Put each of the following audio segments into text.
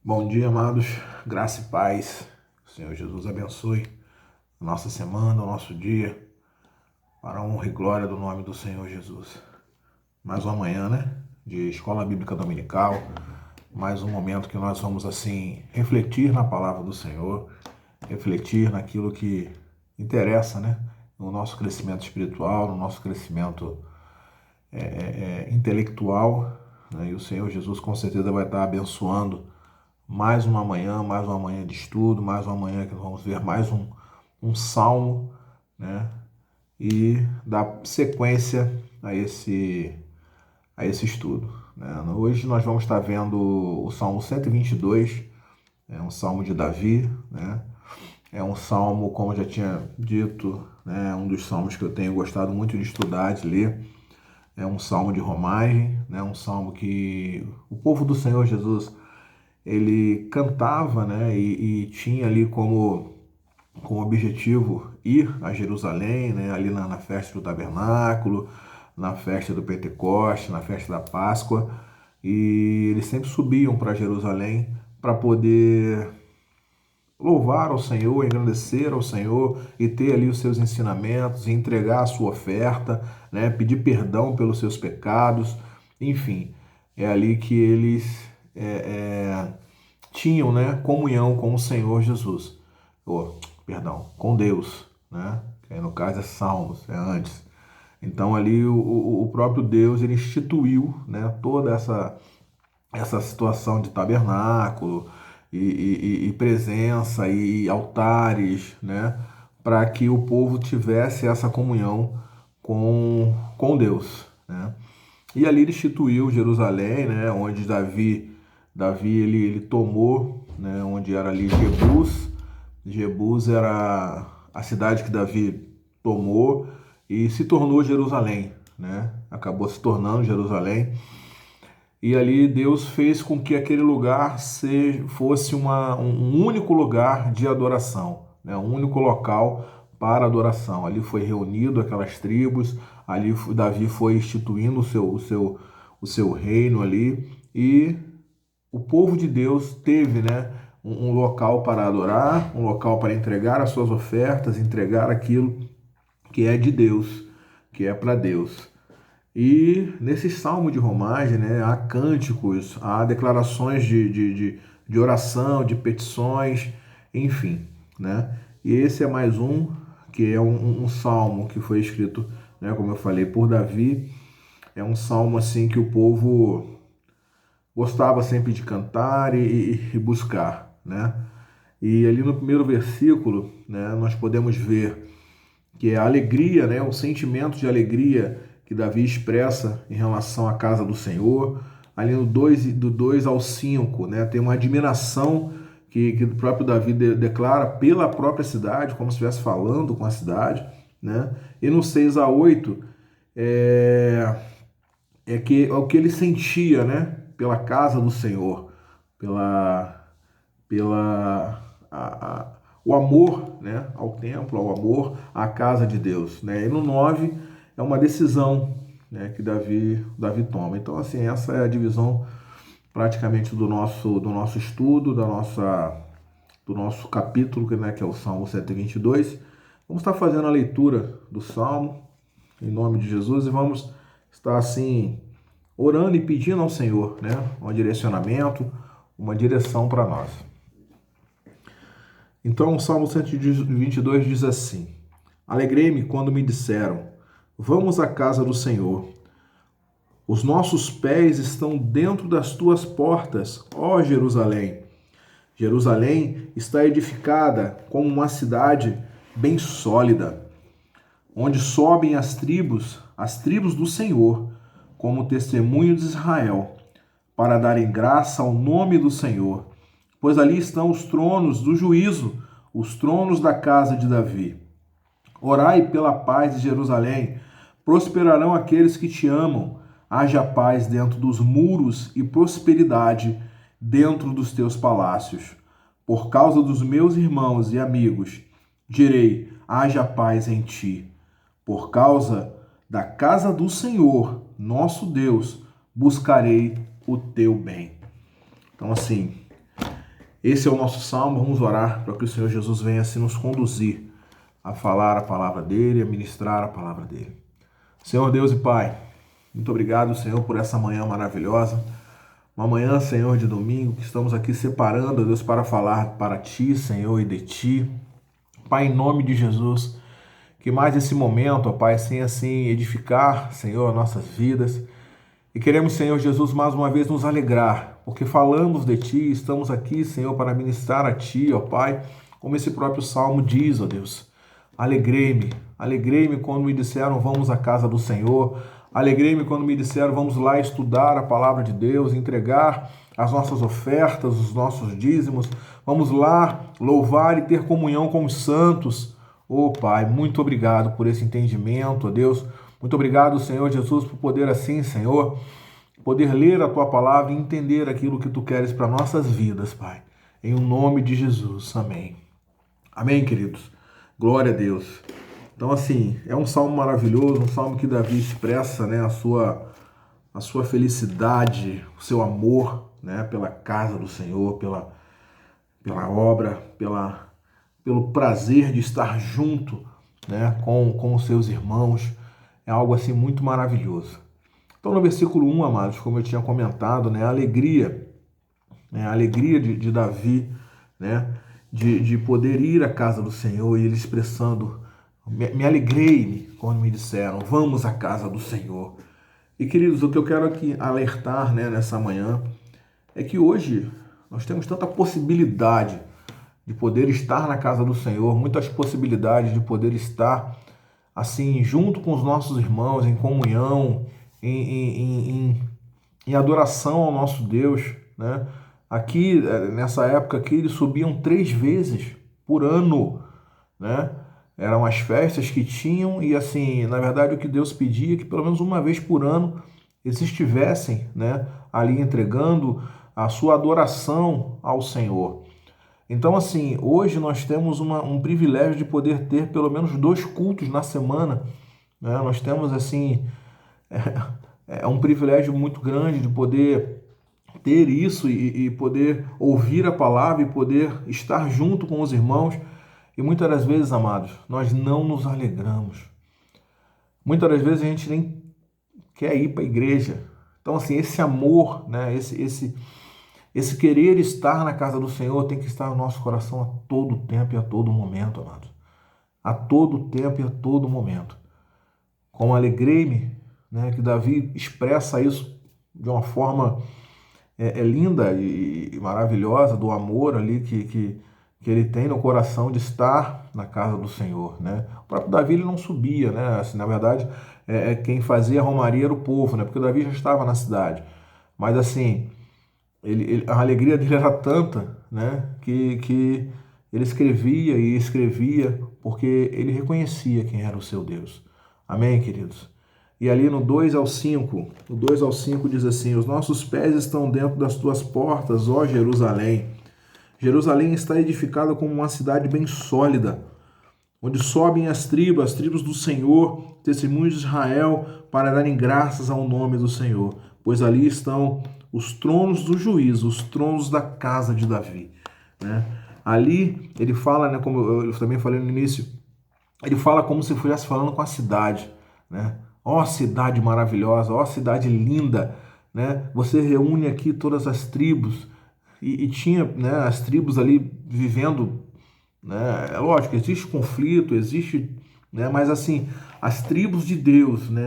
Bom dia, amados. Graça e paz. O Senhor Jesus abençoe a nossa semana, o nosso dia, para a honra e glória do nome do Senhor Jesus. Mais uma manhã, né? De Escola Bíblica Dominical. Mais um momento que nós vamos, assim, refletir na palavra do Senhor, refletir naquilo que interessa, né? No nosso crescimento espiritual, no nosso crescimento intelectual, né? E o Senhor Jesus com certeza vai estar abençoando mais uma manhã de estudo, mais uma manhã que nós vamos ver mais um salmo, né? E dar sequência a esse estudo, né? Hoje nós vamos estar vendo o Salmo 122, é um salmo de Davi, né? É um salmo, como eu já tinha dito, né? Um dos salmos que eu tenho gostado muito de estudar, de ler. É um salmo de romagem, né? Um salmo que o povo do Senhor Jesus ele cantava, né, e tinha ali como objetivo ir a Jerusalém, né, ali na festa do tabernáculo, na festa do Pentecoste, na festa da Páscoa, e eles sempre subiam para Jerusalém para poder louvar ao Senhor, engrandecer ao Senhor e ter ali os seus ensinamentos, e entregar a sua oferta, né, pedir perdão pelos seus pecados, enfim, é ali que eles tinham, né, comunhão com o Senhor Jesus, perdão, com Deus, né, que aí no caso é Salmos, é antes. Então ali o próprio Deus ele instituiu, né, toda essa situação de tabernáculo e presença e altares, né, para que o povo tivesse essa comunhão com Deus, né? E ali ele instituiu Jerusalém, né, onde Davi ele tomou, né, onde era ali Jebus. Jebus era a cidade que Davi tomou e se tornou Jerusalém, né? Acabou se tornando Jerusalém. E ali Deus fez com que aquele lugar fosse um único lugar de adoração, né? Um único local para adoração. Ali foi reunido aquelas tribos, ali Davi foi instituindo o seu reino ali, e o povo de Deus teve, né, um local para adorar, um local para entregar as suas ofertas, entregar aquilo que é de Deus, que é para Deus. E nesse salmo de romagem, né, há cânticos, há declarações de oração, de petições, enfim, né? E esse é mais um, que é um salmo que foi escrito, né, como eu falei, por Davi. É um salmo assim que o povo gostava sempre de cantar e buscar, né? E ali no primeiro versículo, né, nós podemos ver que é a alegria, né, o sentimento de alegria que Davi expressa em relação à casa do Senhor. Ali no 2, do 2 ao 5, né, tem uma admiração que o próprio Davi declara pela própria cidade, como se estivesse falando com a cidade, né? E no 6 a 8 é, é o que ele sentia, né, pela casa do Senhor, pela, pela o amor, né, ao templo, ao amor à casa de Deus, né? E no 9 é uma decisão, né, que Davi toma. Então, assim, essa é a divisão praticamente do nosso estudo, do nosso capítulo, né, que é o Salmo 122. Vamos estar fazendo a leitura do Salmo, em nome de Jesus, e vamos estar, assim, orando e pedindo ao Senhor, né, um direcionamento, uma direção para nós. Então, o Salmo 122 diz assim: Alegrei-me quando me disseram, vamos à casa do Senhor. Os nossos pés estão dentro das tuas portas, ó Jerusalém. Jerusalém está edificada como uma cidade bem sólida, onde sobem as tribos do Senhor, como testemunho de Israel, para darem graça ao nome do Senhor, pois ali estão os tronos do juízo, os tronos da casa de Davi. Orai pela paz de Jerusalém, prosperarão aqueles que te amam. Haja paz dentro dos muros e prosperidade dentro dos teus palácios. Por causa dos meus irmãos e amigos, direi: haja paz em ti. Por causa da casa do Senhor, nosso Deus, buscarei o teu bem. Então, assim, Esse é o nosso salmo. Vamos orar para que o Senhor Jesus venha assim nos conduzir a falar a palavra dele, a ministrar a palavra dele. Senhor Deus e Pai, muito obrigado, Senhor, por essa manhã maravilhosa. Uma manhã, Senhor, de domingo, que estamos aqui separando, Deus, para falar para Ti, Senhor, e de Ti. Pai, em nome de Jesus, que mais esse momento, ó Pai, venha assim edificar, Senhor, nossas vidas. E queremos, Senhor Jesus, mais uma vez nos alegrar, porque falamos de Ti, estamos aqui, Senhor, para ministrar a Ti, ó Pai, como esse próprio salmo diz, ó Deus. Alegrei-me quando me disseram, vamos à casa do Senhor. Alegrei-me quando me disseram, vamos lá estudar a palavra de Deus, entregar as nossas ofertas, os nossos dízimos. Vamos lá louvar e ter comunhão com os santos. Ô Pai, muito obrigado por esse entendimento, ó Deus. Muito obrigado, Senhor Jesus, por poder assim, Senhor, poder ler a Tua palavra e entender aquilo que Tu queres para nossas vidas, Pai. Em o nome de Jesus. Amém. Amém, queridos. Glória a Deus. Então, assim, é um salmo maravilhoso, um salmo que Davi expressa, né, a sua felicidade, o seu amor, né, pela casa do Senhor, pela obra, pelo prazer de estar junto, né, com os seus irmãos. É algo assim muito maravilhoso. Então, no versículo 1, amados, como eu tinha comentado, né, a alegria de Davi, né, de poder ir à casa do Senhor, e ele expressando, me alegrei quando me disseram, vamos à casa do Senhor. E queridos, o que eu quero aqui alertar, né, nessa manhã é que hoje nós temos tanta possibilidade de poder estar na casa do Senhor, muitas possibilidades de poder estar assim junto com os nossos irmãos, em comunhão, em adoração ao nosso Deus, né? Aqui, nessa época aqui, eles subiam 3 vezes por ano, né? Eram as festas que tinham e, assim, na verdade, o que Deus pedia é que pelo menos uma vez por ano eles estivessem, né, ali entregando a sua adoração ao Senhor. Então, assim, hoje nós temos um privilégio de poder ter pelo menos 2 cultos na semana, né? Nós temos, assim, é um privilégio muito grande de poder ter isso e poder ouvir a palavra e poder estar junto com os irmãos. E muitas das vezes, amados, nós não nos alegramos. Muitas das vezes a gente nem quer ir para a igreja. Então, assim, esse amor, né, esse querer estar na casa do Senhor tem que estar no nosso coração a todo tempo e a todo momento, amados. A todo tempo e a todo momento. Como alegrei-me, né, que Davi expressa isso de uma forma linda e maravilhosa, do amor ali que ele tem no coração de estar na casa do Senhor, né? O próprio Davi ele não subia, né? Assim, na verdade, quem fazia a romaria era o povo, né? Porque Davi já estava na cidade. Mas assim, a alegria dele era tanta, né? Que ele escrevia e escrevia porque ele reconhecia quem era o seu Deus. Amém, queridos? E ali no 2 ao 5, no 2 ao 5 diz assim: os nossos pés estão dentro das tuas portas, ó Jerusalém. Jerusalém está edificada como uma cidade bem sólida, onde sobem as tribos do Senhor, testemunhos de Israel, para darem graças ao nome do Senhor, pois ali estão os tronos do juízo, os tronos da casa de Davi, né? Ali ele fala, né, como eu também falei no início, ele fala como se estivesse falando com a cidade, né? Ó cidade maravilhosa, ó cidade linda, né? Você reúne aqui todas as tribos e tinha, né, as tribos ali vivendo, né? É lógico, existe conflito, existe, né? Mas assim, as tribos de Deus, né?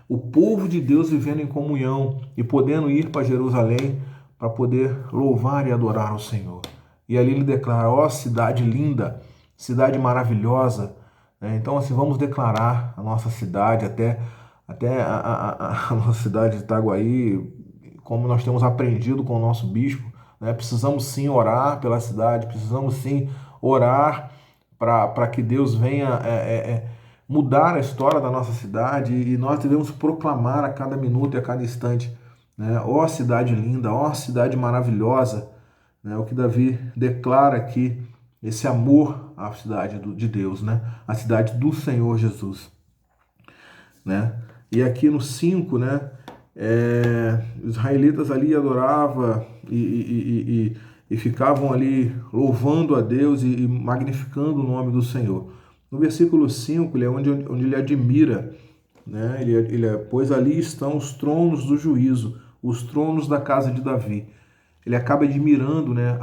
O povo de Deus vivendo em comunhão e podendo ir para Jerusalém para poder louvar e adorar ao Senhor. E ali ele declara: ó cidade linda, cidade maravilhosa, né? Então, assim, vamos declarar a nossa cidade, até a nossa cidade de Itaguaí, como nós temos aprendido com o nosso bispo, né? Precisamos sim orar pela cidade, precisamos sim orar para que Deus venha mudar a história da nossa cidade e nós devemos proclamar a cada minuto e a cada instante, né? Ó cidade linda, ó cidade maravilhosa, né? O que Davi declara aqui, esse amor à cidade de Deus, né? A cidade do Senhor Jesus, né? E aqui no 5, né? Os israelitas ali adoravam e ficavam ali louvando a Deus e magnificando o nome do Senhor. No versículo 5, ele é onde ele admira, né? Pois ali estão os tronos do juízo, os tronos da casa de Davi. Ele acaba admirando, né?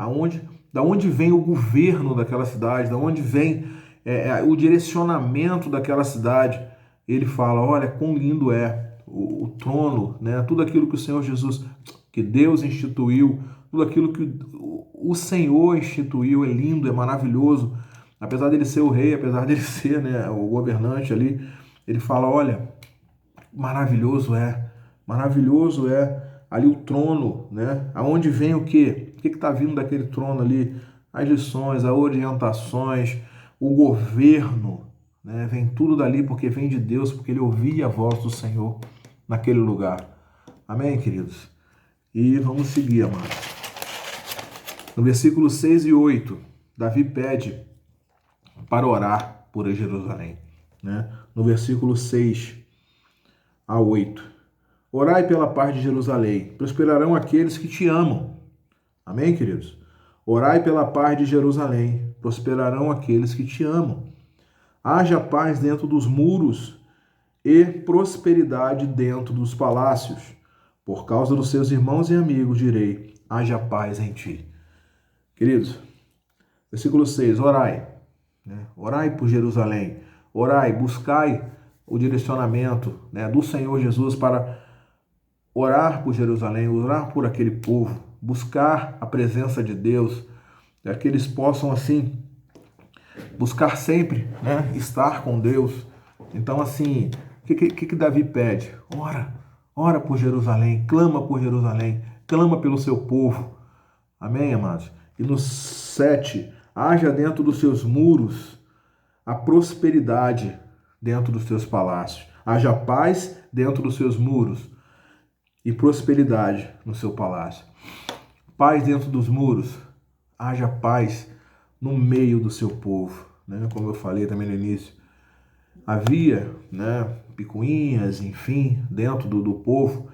Da onde vem o governo daquela cidade, da onde vem o direcionamento daquela cidade. Ele fala, olha, quão lindo é o trono, né? Tudo aquilo que o Senhor Jesus, que Deus instituiu, tudo aquilo que o Senhor instituiu é lindo, é maravilhoso. Apesar dele ser o rei, apesar dele ser, né, o governante ali, ele fala, olha, maravilhoso é ali o trono, né? Aonde vem o quê? O que está vindo daquele trono ali? As lições, as orientações, o governo, né? Vem tudo dali porque vem de Deus, porque ele ouvia a voz do Senhor naquele lugar. Amém, queridos? E vamos seguir, amados. No versículo 6 e 8, Davi pede para orar por Jerusalém, né? No versículo 6 a 8. Orai pela paz de Jerusalém, prosperarão aqueles que te amam. Amém, queridos? Orai pela paz de Jerusalém, prosperarão aqueles que te amam. Haja paz dentro dos muros e prosperidade dentro dos palácios. Por causa dos seus irmãos e amigos, direi: haja paz em ti. Queridos, versículo 6, orai. Né? Orai por Jerusalém. Orai, buscai o direcionamento, né, do Senhor Jesus para orar por Jerusalém, orar por aquele povo, buscar a presença de Deus, para que eles possam, assim, buscar sempre, né, estar com Deus. Então, assim, o que Davi pede? Ora por Jerusalém, clama pelo seu povo. Amém, amados? E no 7, haja dentro dos seus muros a prosperidade dentro dos seus palácios. Haja paz dentro dos seus muros e prosperidade no seu palácio. Paz dentro dos muros, haja paz no meio do seu povo, né? Como eu falei também no início, havia, né, picuinhas, enfim, dentro do povo,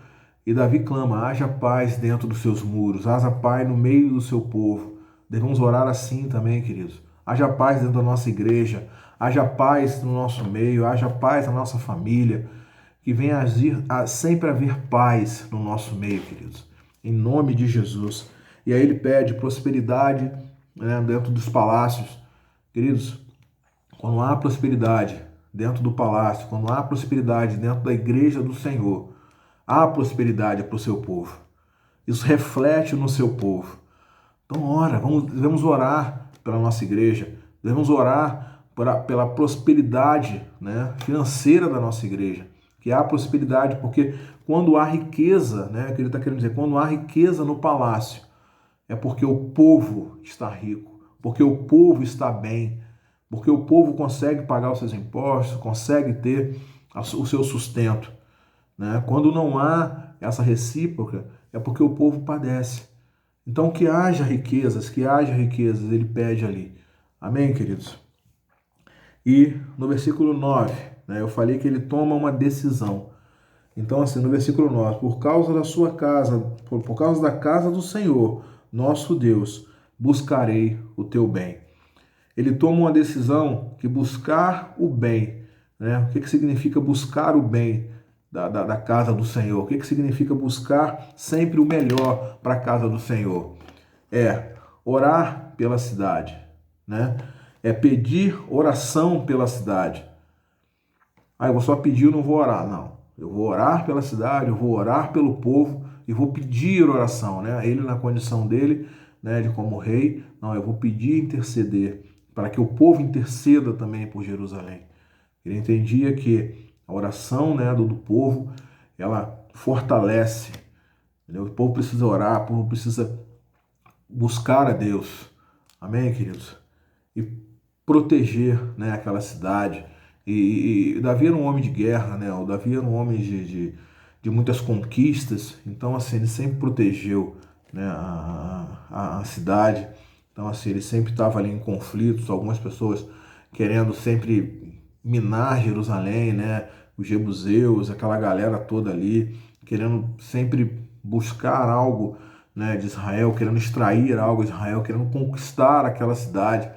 e Davi clama, haja paz dentro dos seus muros, haja paz no meio do seu povo. Devemos orar assim também, queridos. Haja paz dentro da nossa igreja, haja paz no nosso meio, haja paz na nossa família, que venha sempre haver paz no nosso meio, queridos, em nome de Jesus. E aí ele pede prosperidade, né, dentro dos palácios. Queridos, quando há prosperidade dentro do palácio, quando há prosperidade dentro da igreja do Senhor, há prosperidade para o seu povo. Isso reflete no seu povo. Então, devemos orar pela nossa igreja, devemos orar pela prosperidade, né, financeira da nossa igreja. Que há prosperidade, porque quando há riqueza, né, que ele está querendo dizer, quando há riqueza no palácio, é porque o povo está rico, porque o povo está bem, porque o povo consegue pagar os seus impostos, consegue ter o seu sustento, né? Quando não há essa recíproca, é porque o povo padece. Então, que haja riquezas, ele pede ali. Amém, queridos? E no versículo 9, né, eu falei que ele toma uma decisão. Então, assim, no versículo 9, por causa da sua casa, por causa da casa do Senhor, nosso Deus, buscarei o teu bem. Ele toma uma decisão que buscar o bem, né? O que significa buscar o bem da casa do Senhor? O que significa buscar sempre o melhor para a casa do Senhor? É orar pela cidade, né? É pedir oração pela cidade. Eu vou só pedir, eu não vou orar. Não. Eu vou orar pela cidade, eu vou orar pelo povo e vou pedir oração, né? Ele na condição dele, né, de como rei. Não, eu vou pedir, interceder para que o povo interceda também por Jerusalém. Ele entendia que a oração, né, do povo, ela fortalece. Entendeu? O povo precisa orar, o povo precisa buscar a Deus. Amém, queridos? E proteger, né, aquela cidade. E Davi era um homem de guerra, né? O Davi era um homem de muitas conquistas. Então, assim, ele sempre protegeu, né, a cidade. Então, assim, ele sempre estava ali em conflitos. Algumas pessoas querendo sempre minar Jerusalém, né? Os jebuseus, aquela galera toda ali, querendo sempre buscar algo, né, de Israel, querendo extrair algo de Israel, querendo conquistar aquela cidade.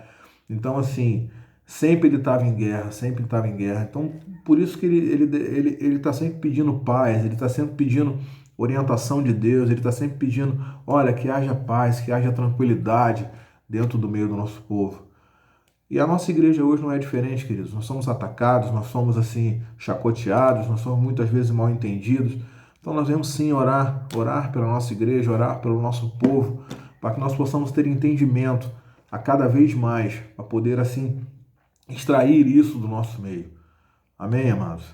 Então, assim, sempre ele estava em guerra, sempre estava em guerra. Então, por isso que ele está sempre pedindo paz, ele está sempre pedindo orientação de Deus, ele está sempre pedindo, olha, que haja paz, que haja tranquilidade dentro do meio do nosso povo. E a nossa igreja hoje não é diferente, queridos. Nós somos atacados, nós somos assim chacoteados, nós somos muitas vezes mal entendidos. Então nós devemos sim orar pela nossa igreja, orar pelo nosso povo, para que nós possamos ter entendimento a cada vez mais, para poder assim extrair isso do nosso meio. Amém, amados?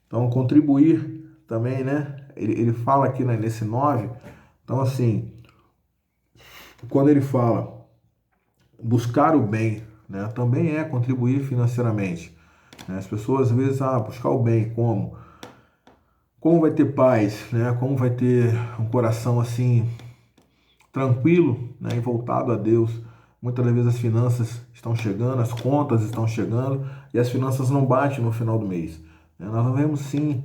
Então contribuir também, né? Ele fala aqui, né, nesse 9. Então assim, quando ele fala buscar o bem, né, também é contribuir financeiramente. Né? As pessoas às vezes, buscar o bem, como? Como vai ter paz, né? Como vai ter um coração assim tranquilo, né, e voltado a Deus. Muitas das vezes as finanças estão chegando, as contas estão chegando e as finanças não batem no final do mês. Né? Nós devemos sim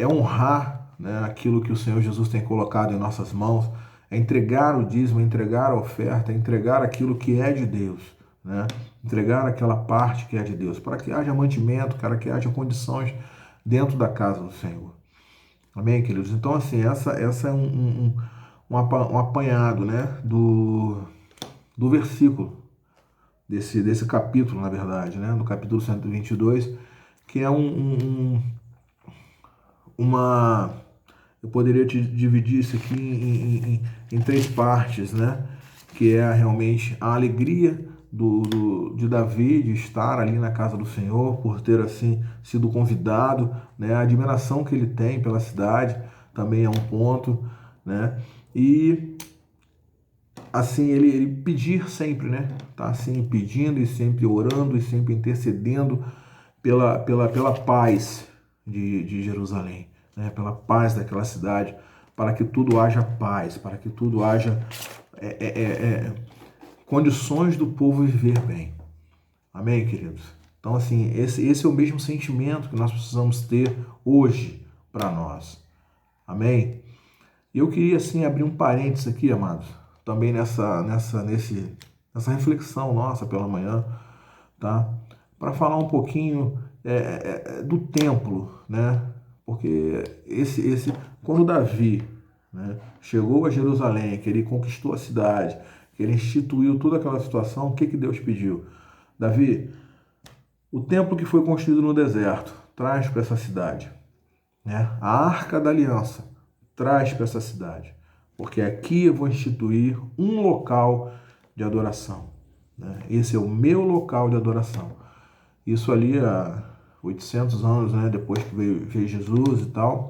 honrar, né, aquilo que o Senhor Jesus tem colocado em nossas mãos, é entregar o dízimo, entregar a oferta, entregar aquilo que é de Deus, né? Entregar aquela parte que é de Deus, para que haja mantimento, para que haja condições dentro da casa do Senhor. Amém, queridos? Então, assim, essa é um apanhado, né, do versículo, desse capítulo, na verdade, né, do capítulo 122, que é uma... Eu poderia te dividir isso aqui em três partes, né? Que é realmente a alegria de Davi de estar ali na casa do Senhor, por ter assim sido convidado, né? A admiração que ele tem pela cidade também é um ponto, né? E assim ele pedir sempre, né? Tá assim pedindo e sempre orando e sempre intercedendo pela paz de Jerusalém, né? Pela paz daquela cidade, para que tudo haja paz, para que tudo haja condições do povo viver bem. Amém, queridos? Então, assim, esse é o mesmo sentimento que nós precisamos ter hoje para nós. Amém? E eu queria, assim, abrir um parênteses aqui, amados, também nessa reflexão nossa pela manhã, tá? Para falar um pouquinho do templo, né? Porque quando Davi, né, chegou a Jerusalém, que ele conquistou a cidade, que ele instituiu toda aquela situação, o que Deus pediu? Davi, o templo que foi construído no deserto, traz para essa cidade, né? A Arca da Aliança, traz para essa cidade, porque aqui eu vou instituir um local de adoração, né? Esse é o meu local de adoração. Isso ali há 800 anos, né, depois que veio Jesus e tal.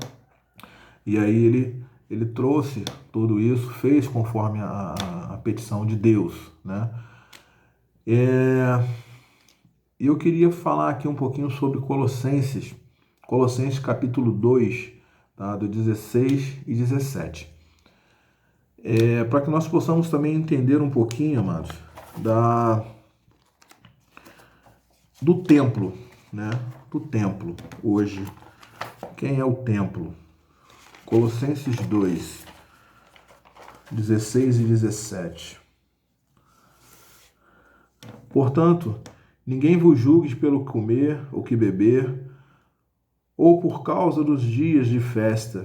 E aí ele trouxe tudo isso, fez conforme a petição de Deus, né? Eu queria falar aqui um pouquinho sobre Colossenses capítulo 2, tá, do 16 e 17. Para que nós possamos também entender um pouquinho, amados, do templo, né? Do templo hoje. Quem é o templo? Colossenses 2, 16 e 17. Portanto, ninguém vos julgue pelo comer ou que beber, ou por causa dos dias de festa,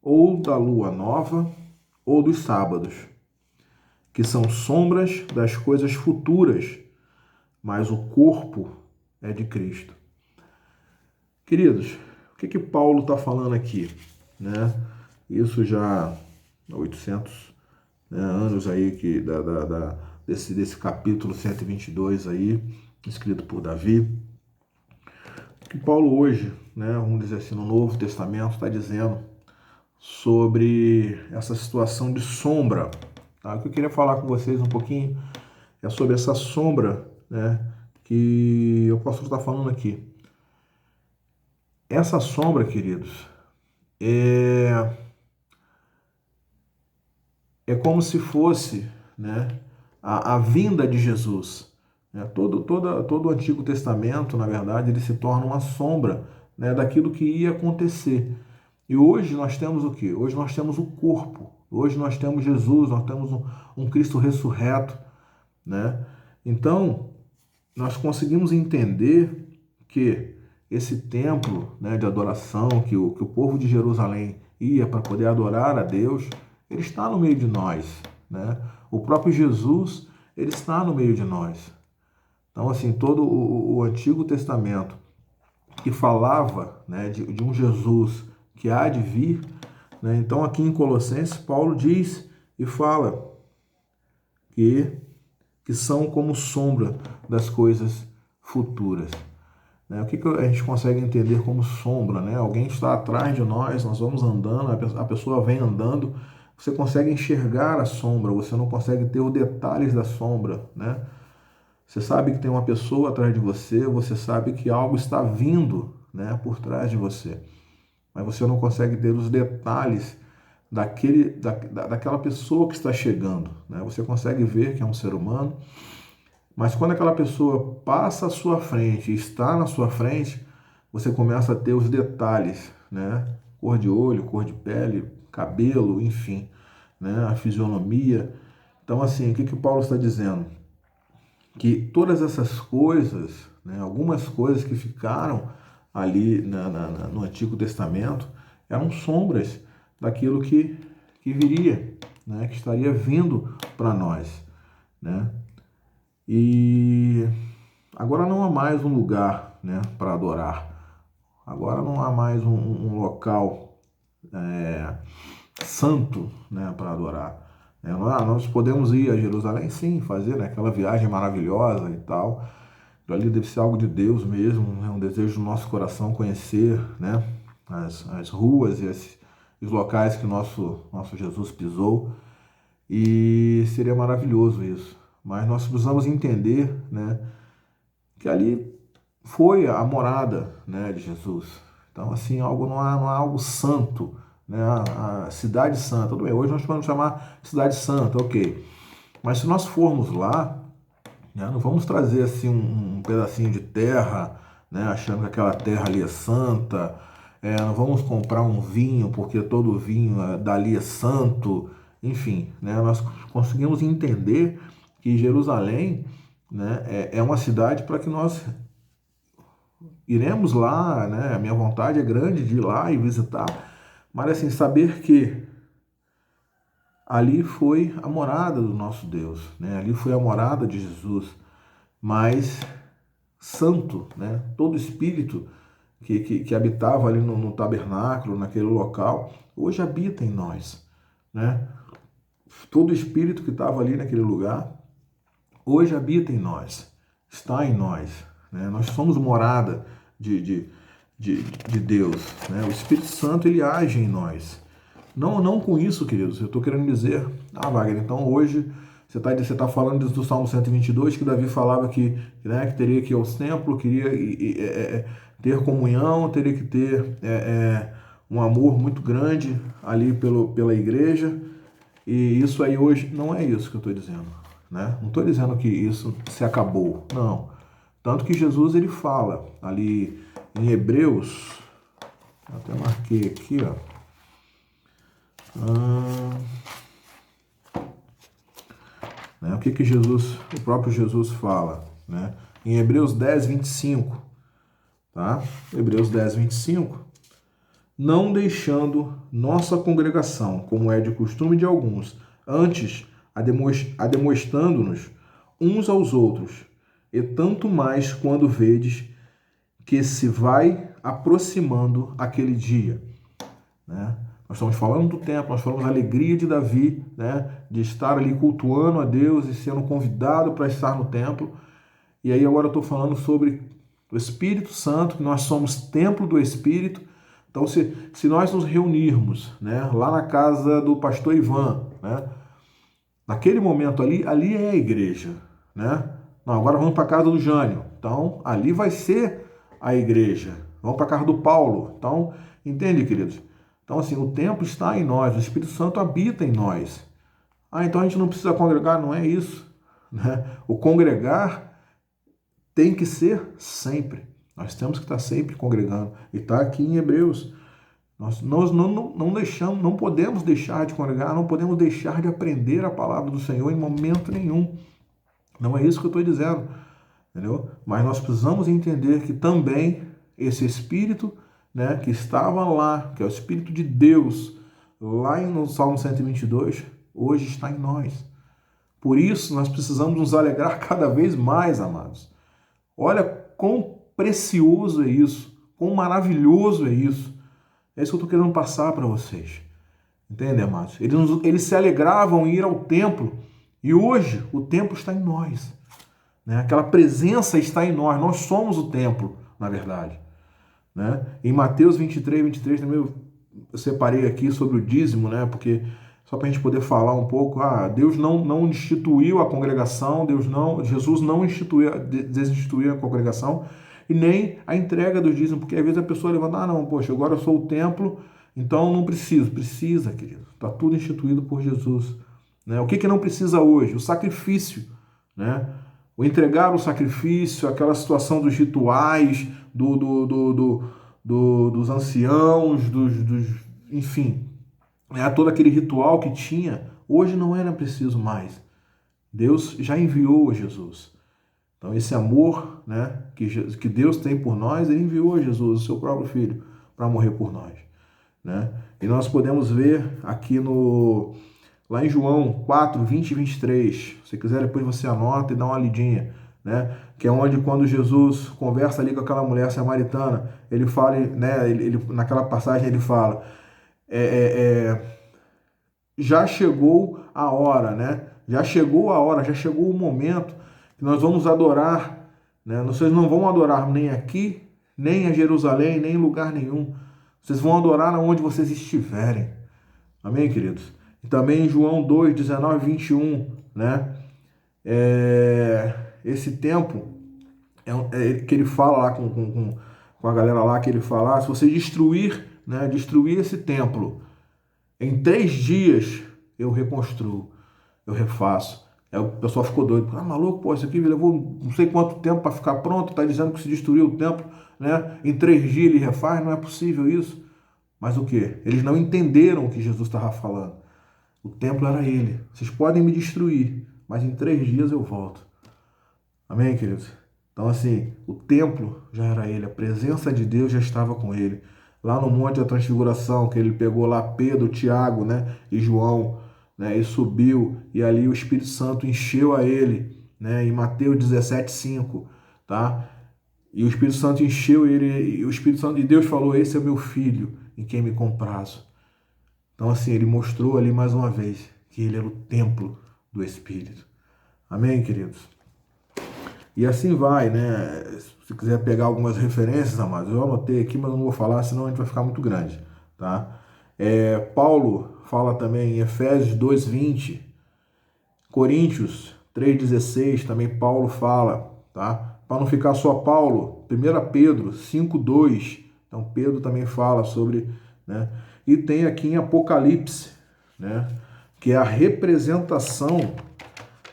ou da lua nova, ou dos sábados, que são sombras das coisas futuras, mas o corpo é de Cristo. Queridos, o que Paulo está falando aqui, né? Isso já há 800, né, anos aí desse capítulo 122 aí, escrito por Davi. Que Paulo hoje, né, vamos dizer assim, no Novo Testamento, está dizendo sobre essa situação de sombra. Tá? O que eu queria falar com vocês um pouquinho é sobre essa sombra, né, que o apóstolo está falando aqui. Essa sombra, queridos, é como se fosse, né, a vinda de Jesus. Né? Todo o Antigo Testamento, na verdade, ele se torna uma sombra, né, daquilo que ia acontecer. E hoje nós temos o quê? Hoje nós temos o Hoje nós temos Jesus, nós temos um Cristo ressurreto, né? Então, nós conseguimos entender que esse templo, né, de adoração que o povo de Jerusalém ia para poder adorar a Deus, ele está no meio de nós, né? O próprio Jesus, ele está no meio de nós. Então, assim, todo o Antigo Testamento que falava, né, de um Jesus que há de vir, né? Então, aqui em Colossenses, Paulo diz e fala que são como sombra das coisas futuras. Né? O que a gente consegue entender como sombra? Né? Alguém está atrás de nós, nós vamos andando, a pessoa vem andando, você consegue enxergar a sombra, você não consegue ter os detalhes da sombra. Né? Você sabe que tem uma pessoa atrás de você, você sabe que algo está vindo, né, por trás de você, mas você não consegue ter os detalhes daquela pessoa que está chegando. Né? Você consegue ver que é um ser humano, mas quando aquela pessoa passa à sua frente, está na sua frente, você começa a ter os detalhes, né? Cor de olho, cor de pele, cabelo, enfim, né? A fisionomia. Então, assim, o que o Paulo está dizendo? Que todas essas coisas, né, algumas coisas que ficaram ali no Antigo Testamento, eram sombras daquilo que viria, né? Que estaria vindo para nós, né? E agora não há mais um lugar, né, para adorar. Agora não há mais um local santo, né, para adorar. Nós podemos ir a Jerusalém, sim, fazer, né, aquela viagem maravilhosa e tal. Ali deve ser algo de Deus mesmo, né, um desejo do nosso coração conhecer, né, as ruas e os locais que nosso Jesus pisou. E seria maravilhoso isso. Mas nós precisamos entender, né, que ali foi a morada, né, de Jesus. Então, assim, não há algo santo, né, a cidade santa. Tudo bem, hoje nós podemos chamar de cidade santa, ok. Mas se nós formos lá, né, não vamos trazer assim um pedacinho de terra, né, achando que aquela terra ali é santa. Não vamos comprar um vinho porque todo vinho dali é santo. Enfim, né, nós conseguimos entender que Jerusalém, né, é uma cidade para que nós iremos lá, né? A minha vontade é grande de ir lá e visitar, mas assim, saber que ali foi a morada do nosso Deus, né? Ali foi a morada de Jesus, mas santo, né? Todo espírito que habitava ali no tabernáculo, naquele local, hoje habita em nós, né? Todo espírito que estava ali naquele lugar, hoje habita em nós, está em nós, né? Nós somos morada de, de, de Deus, né? O Espírito Santo, ele age em nós. Não com isso, queridos, eu estou querendo dizer, Wagner, então hoje você tá falando do Salmo 122, que Davi falava que, né, que teria que ir ao templo, queria ter comunhão, teria que ter um amor muito grande ali pela igreja, e isso aí hoje não é isso que eu estou dizendo, né? Não estou dizendo que isso se acabou, não. Tanto que Jesus, ele fala ali em Hebreus, eu até marquei aqui, ó. O que o próprio Jesus fala, né? Em Hebreus 10, 25, tá? Hebreus 10, 25. Não deixando nossa congregação, como é de costume de alguns, antes ademoestando-nos uns aos outros, e tanto mais quando vedes que se vai aproximando aquele dia, né? Nós estamos falando do templo, nós falamos da alegria de Davi, né, de estar ali cultuando a Deus e sendo convidado para estar no templo. E aí agora eu estou falando sobre o Espírito Santo, que nós somos templo do Espírito. Então, se nós nos reunirmos, né, lá na casa do pastor Ivan, né, naquele momento ali é a igreja, né? Não, agora vamos para a casa do Jânio. Então, ali vai ser a igreja. Vamos para a casa do Paulo. Então, entende, queridos? Então, assim, o templo está em nós, o Espírito Santo habita em nós. Então a gente não precisa congregar, não é isso, né? O congregar tem que ser sempre. Nós temos que estar sempre congregando. E está aqui em Hebreus. Nós não deixamos, não podemos deixar de congregar, não podemos deixar de aprender a palavra do Senhor em momento nenhum. Não é isso que eu estou dizendo, entendeu? Mas nós precisamos entender que também esse Espírito, né, que estava lá, que é o Espírito de Deus, lá no Salmo 122, hoje está em nós. Por isso, nós precisamos nos alegrar cada vez mais, amados. Olha quão precioso é isso, quão maravilhoso é isso. É isso que eu estou querendo passar para vocês. Entende, amados? Eles se alegravam em ir ao templo e hoje o templo está em nós. Né? Aquela presença está em nós. Nós somos o templo, na verdade. Né? Em Mateus 23 também eu separei aqui sobre o dízimo, né? Porque só para a gente poder falar um pouco, Deus não instituiu a congregação, Jesus não desinstituiu a congregação e nem a entrega do dízimo, porque às vezes a pessoa levanta, não, poxa, agora eu sou o templo, então não preciso. Precisa, querido. Está tudo instituído por Jesus. Né? O que não precisa hoje? O sacrifício, né? O entregar o sacrifício, aquela situação dos rituais, dos anciãos, enfim, todo aquele ritual que tinha, hoje não era preciso mais. Deus já enviou Jesus. Então esse amor, né, que Deus tem por nós, ele enviou Jesus, o seu próprio Filho, para morrer por nós. Né? E nós podemos ver aqui lá em João 4, 20 e 23, se quiser depois você anota e dá uma lidinha, né? Que é onde quando Jesus conversa ali com aquela mulher samaritana, ele fala, né, naquela passagem ele fala, já chegou a hora, né? Já chegou a hora, já chegou o momento que nós vamos adorar, né? Vocês não vão adorar nem aqui, nem em Jerusalém, nem em lugar nenhum. Vocês vão adorar onde vocês estiverem. Amém, queridos? E também em João 2, 19 e 21, né? Esse tempo que ele fala lá com a galera lá, que ele fala, se você destruir esse templo, em 3 dias eu reconstruo, eu refaço. Aí o pessoal ficou doido. Maluco, pô, isso aqui levou não sei quanto tempo para ficar pronto, tá dizendo que se destruiu o templo, né? Em 3 dias ele refaz, não é possível isso. Mas o quê? Eles não entenderam o que Jesus estava falando. O templo era ele. Vocês podem me destruir, mas em 3 dias eu volto. Amém, queridos? Então, assim, o templo já era ele, a presença de Deus já estava com ele. Lá no Monte da Transfiguração, que ele pegou lá Pedro, Tiago, né, e João, né, e subiu, e ali o Espírito Santo encheu a ele, né, em Mateus 17:5, tá? E o Espírito Santo encheu ele, e o Espírito Santo de Deus falou, esse é meu filho, em quem me comprazo. Então, assim, ele mostrou ali mais uma vez que ele era o templo do Espírito. Amém, queridos? E assim vai, né? Se quiser pegar algumas referências, amados, eu anotei aqui, mas não vou falar, senão a gente vai ficar muito grande, tá? Paulo fala também em Efésios 2:20, Coríntios 3:16, também Paulo fala, tá? Para não ficar só Paulo, 1 Pedro 5:2, então Pedro também fala sobre, né? E tem aqui em Apocalipse, né? Que é a representação,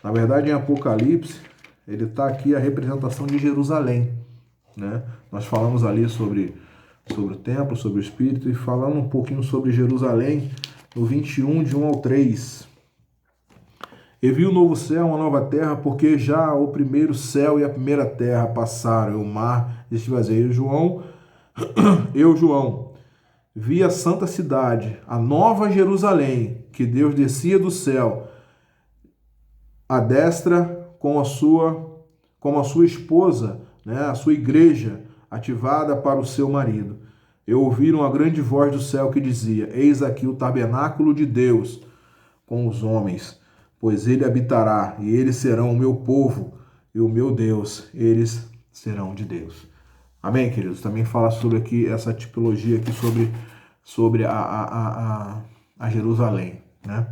na verdade em Apocalipse, ele está aqui a representação de Jerusalém, né? Nós falamos ali sobre o templo, sobre o Espírito, e falando um pouquinho sobre Jerusalém, no 21, de 1 ao 3. E vi o novo céu, uma nova terra, porque já o primeiro céu e a primeira terra passaram, e o mar esvaziou. João, vi a santa cidade, a nova Jerusalém, que Deus descia do céu, à destra como a sua esposa, né, a sua igreja, ativada para o seu marido. Eu ouvi uma grande voz do céu que dizia, eis aqui o tabernáculo de Deus com os homens, pois ele habitará, e eles serão o meu povo, e o meu Deus, eles serão de Deus. Amém, queridos? Também fala sobre aqui, essa tipologia aqui sobre a Jerusalém, né?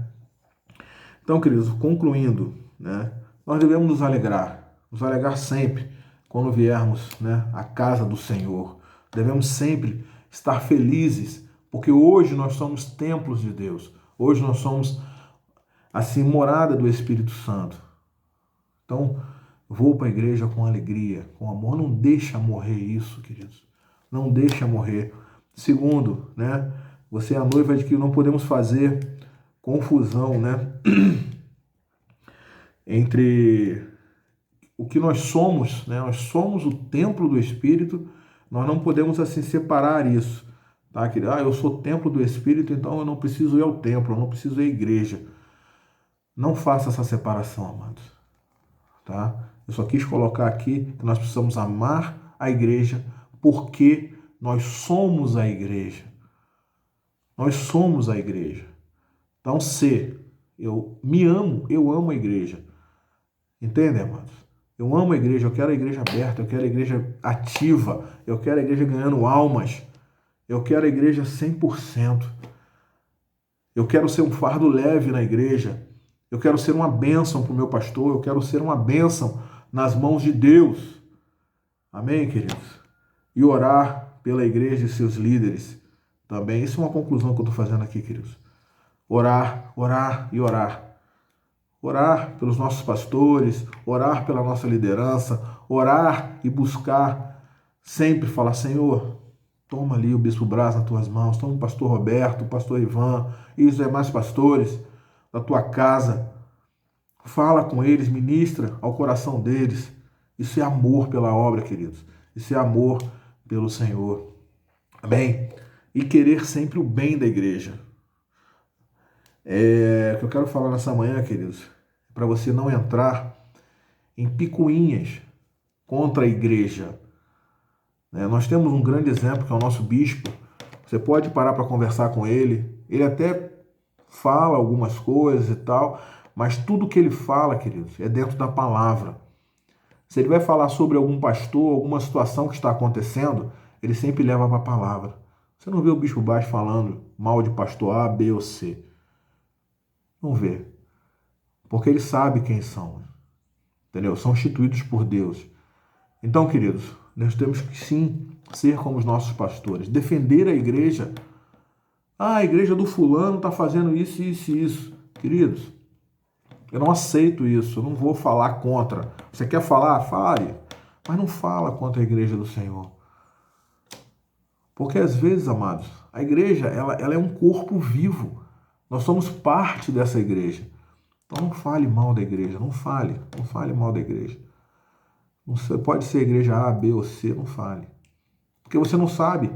Então, queridos, concluindo, né? Nós devemos nos alegrar sempre quando viermos, né, à casa do Senhor. Devemos sempre estar felizes, porque hoje nós somos templos de Deus. Hoje nós somos, assim, morada do Espírito Santo. Então, vou para a igreja com alegria, com amor. Não deixa morrer isso, queridos. Não deixa morrer. Segundo, né? Você é a noiva de que não podemos fazer confusão, né? Entre o que nós somos, né? Nós somos o templo do Espírito, nós não podemos assim separar isso, tá? Que, eu sou templo do Espírito, então eu não preciso ir ao templo, eu não preciso ir à igreja. Não faça essa separação, amados, tá? Eu só quis colocar aqui que nós precisamos amar a igreja porque nós somos a igreja. Nós somos a igreja. Então, se eu me amo, eu amo a igreja. Entende, amados? Eu amo a igreja, eu quero a igreja aberta, eu quero a igreja ativa, eu quero a igreja ganhando almas, eu quero a igreja 100%. Eu quero ser um fardo leve na igreja, eu quero ser uma bênção para o meu pastor, eu quero ser uma bênção nas mãos de Deus. Amém, queridos? E orar pela igreja e seus líderes também. Isso é uma conclusão que eu estou fazendo aqui, queridos. Orar, orar e orar. Orar pelos nossos pastores, orar pela nossa liderança, orar e buscar sempre falar, Senhor, toma ali o Bispo Braz nas tuas mãos, toma o pastor Roberto, o pastor Ivan e os demais pastores da tua casa. Fala com eles, ministra ao coração deles. Isso é amor pela obra, queridos. Isso é amor pelo Senhor. Amém? E querer sempre o bem da igreja. O que eu quero falar nessa manhã, queridos, para você não entrar em picuinhas contra a igreja. Nós temos um grande exemplo que é o nosso bispo. Você pode parar para conversar com ele. Ele até fala algumas coisas e tal, mas tudo que ele fala, queridos, é dentro da palavra. Se ele vai falar sobre algum pastor, alguma situação que está acontecendo, ele sempre leva para a palavra. Você não vê o bispo Braz falando mal de pastor A, B ou C. Não vê. Porque ele sabe quem são. Entendeu? São instituídos por Deus. Então, queridos, nós temos que sim ser como os nossos pastores. Defender a igreja. A igreja do fulano está fazendo isso, isso e isso. Queridos, eu não aceito isso. Eu não vou falar contra. Você quer falar? Fale. Mas não fala contra a igreja do Senhor. Porque às vezes, amados, a igreja ela é um corpo vivo. Nós somos parte dessa igreja. Então não fale mal da igreja, não fale mal da igreja. Você pode ser igreja A, B ou C, não fale. Porque você não sabe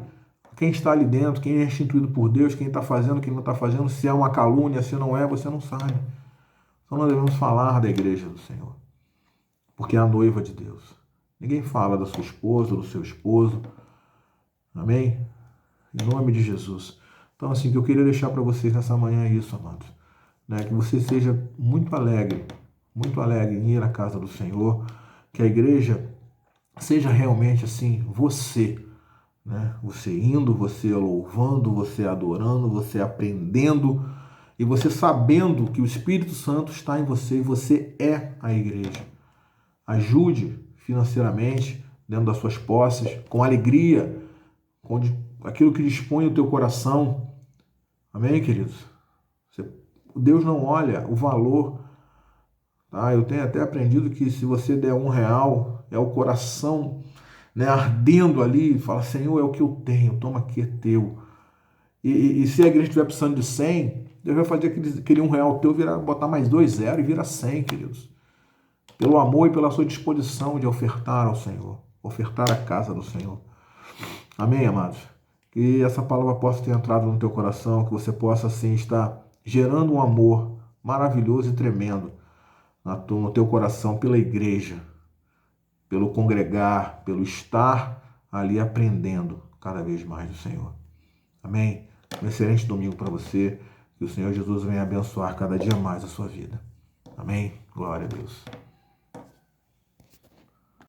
quem está ali dentro, quem é instituído por Deus, quem está fazendo, quem não está fazendo, se é uma calúnia, se não é, você não sabe. Então nós devemos falar da igreja do Senhor. Porque é a noiva de Deus. Ninguém fala da sua esposa, do seu esposo. Amém? Em nome de Jesus. Então, assim, o que eu queria deixar para vocês nessa manhã é isso, amados. Que você seja muito alegre em ir à casa do Senhor, que a igreja seja realmente assim, você, você indo, você louvando, você adorando, você aprendendo e você sabendo que o Espírito Santo está em você e você é a igreja. Ajude financeiramente, dentro das suas posses, com alegria, com aquilo que dispõe o teu coração. Amém, queridos? Deus não olha o valor, tá? Eu tenho até aprendido que se você der R$1, é o coração, ardendo ali, fala, Senhor, é o que eu tenho, toma aqui, é teu. E se a igreja estiver precisando de 100, Deus vai fazer aquele R$1 teu botar mais 2 zeros e vira 100, queridos. Pelo amor e pela sua disposição de ofertar ao Senhor, ofertar a casa do Senhor. Amém, amados? Que essa palavra possa ter entrado no teu coração, que você possa, assim, estar gerando um amor maravilhoso e tremendo no teu coração pela igreja, pelo congregar, pelo estar ali aprendendo cada vez mais do Senhor. Amém? Um excelente domingo para você. Que o Senhor Jesus venha abençoar cada dia mais a sua vida. Amém? Glória a Deus.